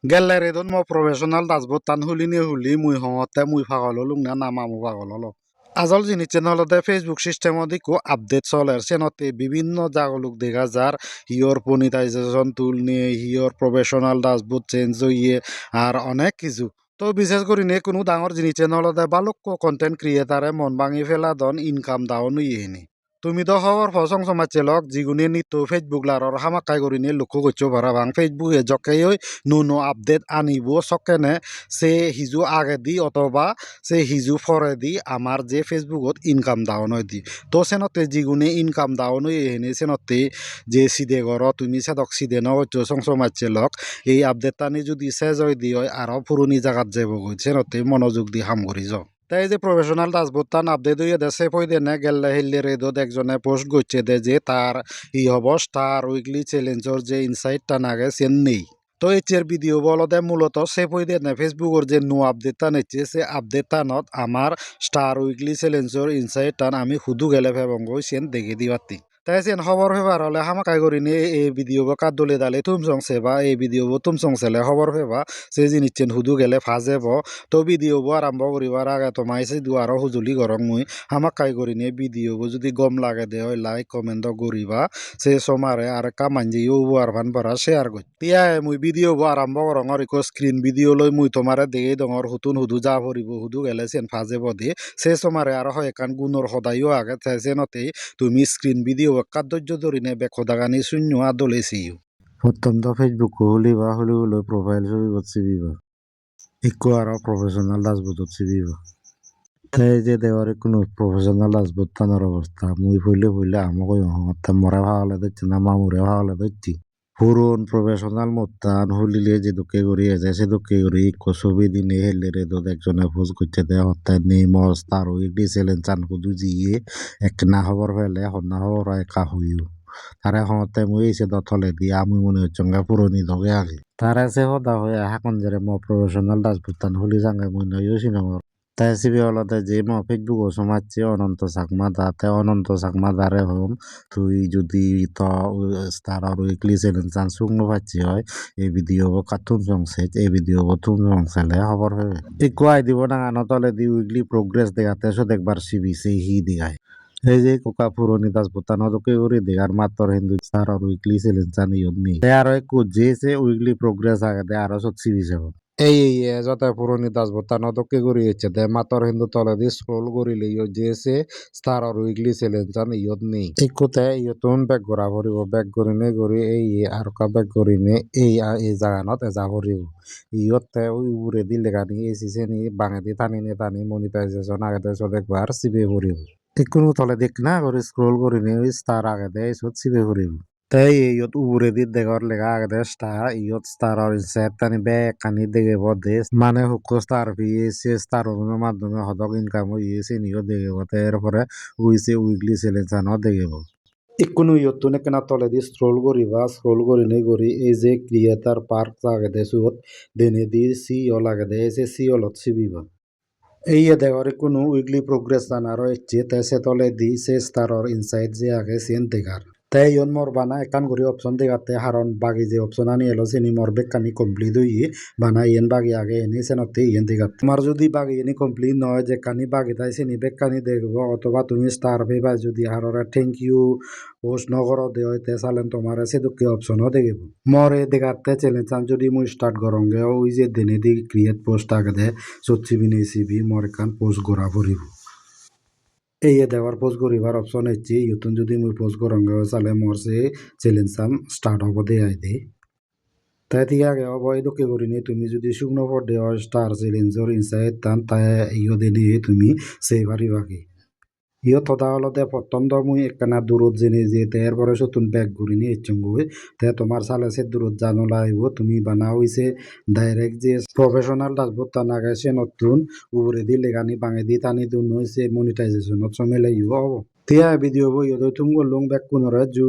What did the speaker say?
Gallery don mo professional dashboard tan huli ni huli mui hongotte mui pagolo lungna namamu pagolo আজল জিনিসেন হলদে Facebook সিস্টেমত eco update চলের সেনতে বিভিন্ন জাগলুক দেখা যার হিওর পনিটাইজেশন টুল নিয়ে হিওর professional dashboard change হইয়ে আর অনেক কিছু তো বিশেষ করে নিয়ে কোনো ডাঙর জিনিসেন হলদে বালক্য কন্টেন্ট ক্রিয়েটারে মন ভাঙি ফেলা দন ইনকাম দাওন ইয়েনি তুমি তো খবর ফসং সমাজেলক যিগুনে নিতো ফেসবুক লারর হামাকাই করিনে লক্ষ্য করছো ভাড়া ভাং ফেসবুকে জকেই নুনো আপডেট আনিব সকেনে সে হিজু আগে দি অথবা সে হিজু ফরে দি আমার যে ফেসবুকত ইনকাম দাওন দি তো সেনতে যিগুনে ইনকাম দাওন এহেনে সেনতে যে সিদে গর তুমি সেদক সিদে নগচ্ছ সংসমাজেলক এই আপডেট টানি যদি শেষ হয়ে দি হয় আরও পুরনি জায়গাত যাব গই সেনতে মনোযোগ দি হাম করি যাও তাই যে প্রফেশনাল ড্যাশবোর্ড তান আপডেট হয়ে দেশে পই দে না গেলে হেললে রেদত একজনে পোস্ট করছে দে যে তার হব স্টার উইকলি চ্যালেঞ্জর যে ইনসাইট টান আগে সেন নেই তো এর ভিডিও বলতে মূলত সে পই দে না ফেসবুকের যে নো আপডেট টান এসছে সে আপডেট টানত আমার স্টার উইকলি চ্যালেঞ্জর ইনসাইট টান আমি হুদু গেলে ফেবঙ্গ সেন দেখে দিবাতি তাই সেন খবর ফেবার হলে হামাকাই করি নিয়ে এই ভিডিও কার দলে দালে তুমসং সেবা এই ভিডিও তুমসং সেলে খবর ফেবা সে জিনিস চেন হুদু গেলে ফাজেব তো ভিডিও আরম্ভ করিবার আগে তোমায় সে দুয়ারও হুজুলি গরং মুই হামাকাই করি নিয়ে ভিডিও যদি গম লাগে দে লাইক কমেন্ট করিবা সে সমারে আর কামাঞ্জি আর ভান পারা শেয়ার করি তিয়াই মুই ভিডিও আরম্ভ করং ইকো স্ক্রিন ভিডিও লই মুই তোমারে দেখে ডঙর হুতুন হুদু যা ভরিব হুদু গেলে সেন ফাজেব দি সে সমারে আর হয় একান গুণর সদাইও আগে সেনতেই তুমি স্ক্রিন ভিডিও একার ধৈর্য ধরিনে বেখদাগানি শূন্য আদলেছি প্রথম তো ফেসবুক হলিবা হলি হলো প্রোফাইল ছবি করছি বিবা ইকো আর প্রফেশনাল ড্যাশবোর্ড চিবিবা তাই যে দেওয়ার কোনো প্রফেশনাল ড্যাশবোর্ড টানার অবস্থা মুই হইলে আমাকে মরা ভালো দিচ্ছি না মামুরে ভালো দিচ্ছি পুরন প্রফেশনাল মোত্তান হলিলে যে দুঃখে করি আছে সে দুঃখে করি ইকো ছবি দিনে হেলে রে দোদ একজনে পোজ করছে দে হত্যার নেই মস তার ওই ডিসেলেন চান কুদু জিয়ে এক না খবর ফেলে হন্না খবর একা হইও তারা হতে মুই এসে দথলে দিয়ে আমি মনে হচ্ছে পুরনি ধগে আগে তারা সে হদা হয়ে হাকন যারে ম প্রফেশনাল ড্যাশবোর্ড টান হলি জাঙ্গে মুই নইও সিনেমার তাই সিবি হলতে যে ম ফেসবুক সমাজছে অনন্ত চাকমা দাতে অনন্ত চাকমা দারে হম তুই যদি ত স্টার উইকলি চ্যালেঞ্জ চান শুকনো পাচ্ছি হয় এই ভিডিও কার্টুন সংসেজ এই ভিডিও তুম সংসেলে খবর হবে ইকুয়াই দিব না আনো তলে দি উইকলি প্রোগ্রেস দেখাতে সো দেখবার সিবি সেই হি দেখায় এই যে কোকা পুরনি দাস বুতানো তোকে করে দে আর মাত্র হিন্দু স্টার উইকলি চ্যালেঞ্জ চান ইয়ত নেই আর যে সে উইকলি প্রোগ্রেস আগে দে আরো সব সিবি যাব এই যত পুরনি দাসবোর্ড তা নদকে করিয়েছে দে মাতর হিন্দু তলে দিয়ে স্ক্রোল করিলে ইয় যে সে স্টার আর উইকলি চ্যালেঞ্জ জান ইয়ত নেই ঠিক কোথায় ইয়তুন ব্যাক করা ভরিব ব্যাক করিনে করি এই আর কা ব্যাক করিনে এই জাগানত এজা ভরিব ইয়তে ওই উড়ে দিলে গানি এই সিসে নি বাঙে দি টানি মনিটাইজেশন আগে দে সব একবার সিবে ভরিব ঠিক কোনো তলে দেখ না করে স্ক্রোল করিনে ওই স্টার আগে দে সব সিবে ভরিব তাই ইয়ত উড়ে দি দেগর লেগা আগে দে স্টার ইয়ত স্টার আর সেট টানি ব্যাক কানি দেখে বদে মানে হুক স্টার পিএসি স্টার মাধ্যমে হদক ইনকাম হইছে নিও দেখে বতে এরপরে উইসে উইকলি চ্যালেঞ্জ আনো দেখে ইকুনো ইয়তুন একনা তলে দি স্ক্রোল করিবা স্ক্রোল করিনে করি এই যে ক্রিয়েটার পার্ক লাগে দে সুত দেনে দি সিও লাগে দে সে সিও লত সিবিবা এই দেওয়ারে কোনো উইকলি প্রোগ্রেস জানারও ইচ্ছে তাই সে তলে দি সে স্টারর ইনসাইড যে আগে সেন দেখার তাই ইয়ন মর বানা একান করে অপশন দেখাতে হারন বাকি যে অপশন আনি এলো সেনি মর বেকানি কমপ্লিট হইয়ে বানা ইয়েন বাকি আগে এনে সেনতে ইয়েন দেখাতে তোমার যদি বাকি এনি কমপ্লিট নয় যে কানি বাকি তাই সেনি বেকানি দেখবো অথবা তুমি স্টার পেবা যদি হাররা থ্যাংক ইউ পোস্ট নগর দেওয়া তে চালেন তোমার সে দুঃখে অপশনও দেখব মরে দেখাতে চ্যালেঞ্জ চান যদি মুই স্টার্ট করঙ্গে ওই যে দিনে দি ক্রিয়েট পোস্ট আগে দে সচ্ছিবি নেছিবি মরে কান পোস্ট করা পড়িব এই দেওয়ার পোস্ট করিবার অপশন হচ্ছে ইউতুন যদি মুই পোস্ট করঙ্গে চালে মোর সে চ্যালেঞ্জ চান স্টার্ট হব দে আই দে তাই থেকে আগে হব এই দুঃখে করিনি তুমি যদি শুকনো পর দেওয়া স্টার চ্যালেঞ্জর ইনসাইড টান তাই ইয় দিনে তুমি সেই পারিবাকে ইয় তথা হলো দে প্রথম তো মুই একখানা দূরত জেনে যে এরপরে সতুন ব্যাগ ঘুরি নিয়ে ইচ্ছুঙ্গুই তে তোমার সালে সে দূরত জানো লাইব তুমি বানা হইছে ডাইরেক্ট যে প্রফেশনাল ড্যাশবোর্ড তা না গেছে নতুন উপরে দি লেগানি বাঙে দি টানি দুন হইছে মনিটাইজেশনত সময় লাইব হব তিয়া ভিডিও বই তুমি লং ব্যাগ কোনরে জু